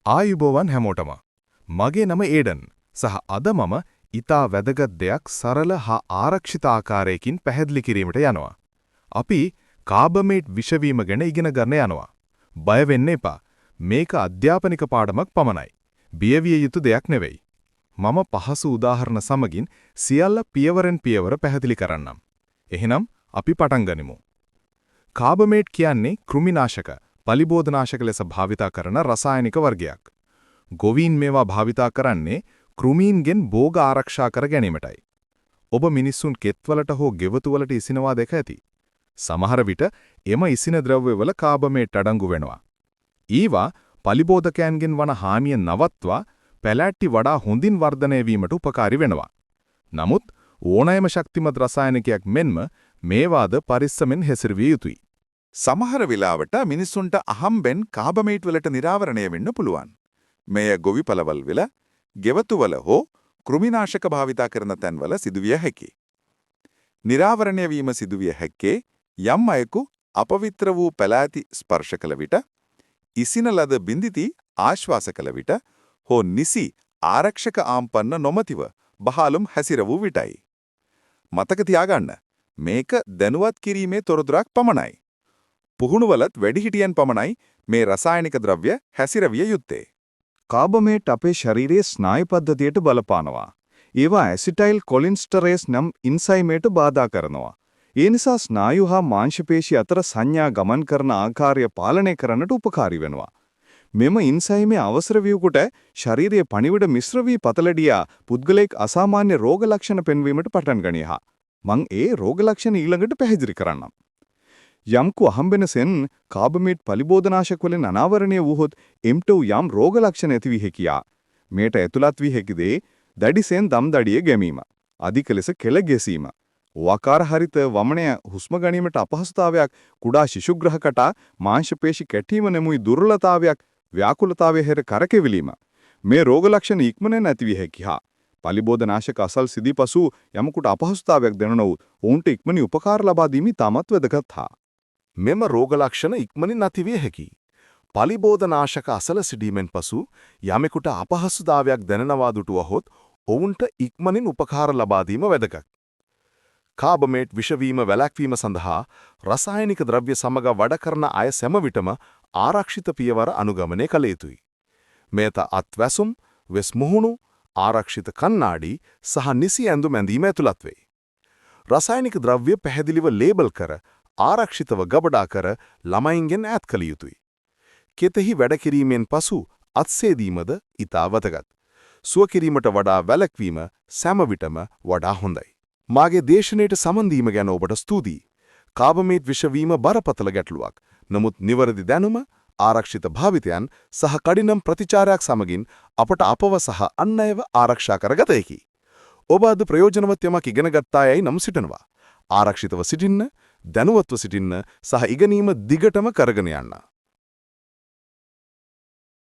ආයුබෝවන් හැමෝටම. මගේ නම ඒඩන් සහ අද මම ඊටා වැදගත් දෙයක් සරල හා ආරක්ෂිත ආකාරයකින් පැහැදිලි කිරීමට යනවා. අපි කාබමේට් විෂවීම ගැන ඉගෙන ගන්න යනවා. බය වෙන්න එපා. මේක අධ්‍යාපනික පාඩමක් පමණයි. බියවිය යුතු දෙයක් නෙවෙයි. මම පහසු උදාහරණ සමගින් සියල්ල පියවරෙන් පියවර පැහැදිලි කරන්නම්. එහෙනම් අපි පටන් ගනිමු. කාබමේට් කියන්නේ කෘමිනාශක පලිබෝධනාශක ලෙස භාවිතා කරන රසායනික වර්ගයක්. ගොවීන් මේවා භාවිතා කරන්නේ කෘමීන්ගෙන් භෝග ආරක්ෂා කර ගැනීමටයි. ඔබ මිනිස්සුන් කෙත්වලට හෝ ගෙවතුවලට ඉසිනවා දැක ඇති. සමහර විට එම ඉසින ද්‍රව්‍යවල කාබමේට් අඩංගු වෙනවා. ඊවා පලිබෝධකයන්ගෙන් වන හානිය නවත්වා පැලැට්ටි වඩා හොඳින් වර්ධනය වීමට උපකාරී වෙනවා. නමුත් ඕනෑම ශක්තිමත් රසායනිකයක් මෙන්ම මේවාද පරිස්සමෙන් හැසිරවිය යුතුයි. සමහර වෙලාවට මිනිස්සුන්ට අහම්බෙන් කාබමේට් වලට නිරාවරණය වෙන්න පුළුවන්. මෙය ගොවිපළවල් වල, ගෙවතුවල හෝ කෘමිනාශක භාවිතා කරන තැන්වල සිදුවිය හැකියි. නිරාවරණය වීම සිදුවිය හැක්කේ යම් අයෙකු අපවිත්‍ර වූ පැලෑටි ස්පර්ශ කළ විට, ඉසින ලද බිඳිති ආශ්වාස කළ විට හෝ නිසි ආරක්ෂක ආම්පන්න නොමැතිව බහාලුම් හැසිර වූ විටයි. මතක තියාගන්න, මේක දැනුවත් කිරීමේ තොරතුරක් පමණයි. පුහුණුවලත් වැඩිහිටියන් පමණයි මේ රසායනික ද්‍රව්‍ය හැසිරවිය යුත්තේ. කාබමේට් අපේ ශරීරයේ ස්නායු පද්ධතියට බලපානවා. ඒවා ඇසිටයිල් කොලින්ස්ටරේස් නම් එන්සයිමයට බාධා කරනවා. ඒ නිසා ස්නායු හා මාංශපේශි අතර සංඥා ගමන් කරන ආකාරය පාලනය කරන්නට උපකාරී වෙනවා. මෙම එන්සයිමේ අවසර වීකොට ශරීරයේ පණිවිඩ මිශ්‍ර වී පතලඩියා පුද්ගලයෙක් අසාමාන්‍ය රෝග ලක්ෂණ පෙන්වීමට පටන් ගනියහ. මං ඒ රෝග ලක්ෂණ ඊළඟට පැහැදිලි කරන්නම්. යම්කු අහම්බෙනසෙන් කාබමේට් පලිබෝධනාශක වලින් අනාවරණය වූහොත් එම්ට යම් රෝග ලක්ෂණ ඇති වී හැකියා. මේට ඇතුළත් වී හැකිදේ දැඩිසෙන් දම් දඩිය ගැමීම, අධික ලෙස කෙල ගැසීම, වකාර හරිත වමනය හුස්ම ගැනීමට අපහසුතාවයක්, කුඩා ශිශුග්‍රහකට මාංශපේශි කැටීම නැමුයි දුර්වලතාවයක්, ව්‍යාකුලතාවය හැර කරකැවිලීම. මේ රෝග ලක්ෂණ ඉක්මනෙන් ඇති වී හැකියා. පලිබෝධනාශක අසල් සිදී පසු යමකුට අපහසුතාවයක් දැනුණොත් ඔවුන්ට ඉක්මනින් උපකාර ලබා දීම තාමත් වැදගත්. මෙම රෝග ලක්ෂණ ඉක්මනින් නැතිවිය හැකියි. පලිබෝධනාශක අසල සිටීමෙන් පසු යමෙකුට අපහසුතාවයක් දැනෙනවා දුටුවහොත් ඔවුන්ට ඉක්මනින් උපකාර ලබා දීම වැදගත්. කාබමේට් විෂවීම වැළැක්වීම සඳහා රසායනික ද්‍රව්‍ය සමග වැඩ කරන අය සෑම විටම ආරක්ෂිත පියවර අනුගමනය කළ යුතුයි. මේත අත්වැසුම්, වෙස් මුහුණු, ආරක්ෂිත කණ්ණාඩි සහ නිසි ඇඳුම් ඇඳීම ඇතුළත් වේ. රසායනික ද්‍රව්‍ය පැහැදිලිව ලේබල් කර ආරක්ෂිතව ගබඩා කර ළමයින්ගෙන් ඈත් කළ යුතුයි. කෙතෙහි වැඩ කිරීමෙන් පසු අත්සේදීමද ඉතා වැදගත්. සුව කිරීමට වඩා වැළැක්වීම සෑම විටම වඩා හොඳයි. මාගේ දේශනයට සමන් දීම ගැන ඔබට ස්තුතියි. කාබමේට් විෂවීම බරපතල ගැටලුවක්. නමුත් නිවැරදි දැනුම, ආරක්ෂිත භාවිතයන් සහ කඩිනම් ප්‍රතිචාරයක් සමගින් අපට අපව සහ අන් අයව ආරක්ෂා කරගත හැකියි. ඔබ අද ප්‍රයෝජනවත් යමක් ඉගෙන ගත්තා යයි නම් සිතනවා. ආරක්ෂිතව සිටින්න, දැනුවත්ව සිටින්න සහ ඉගෙනීම දිගටම කරගෙන යන්න.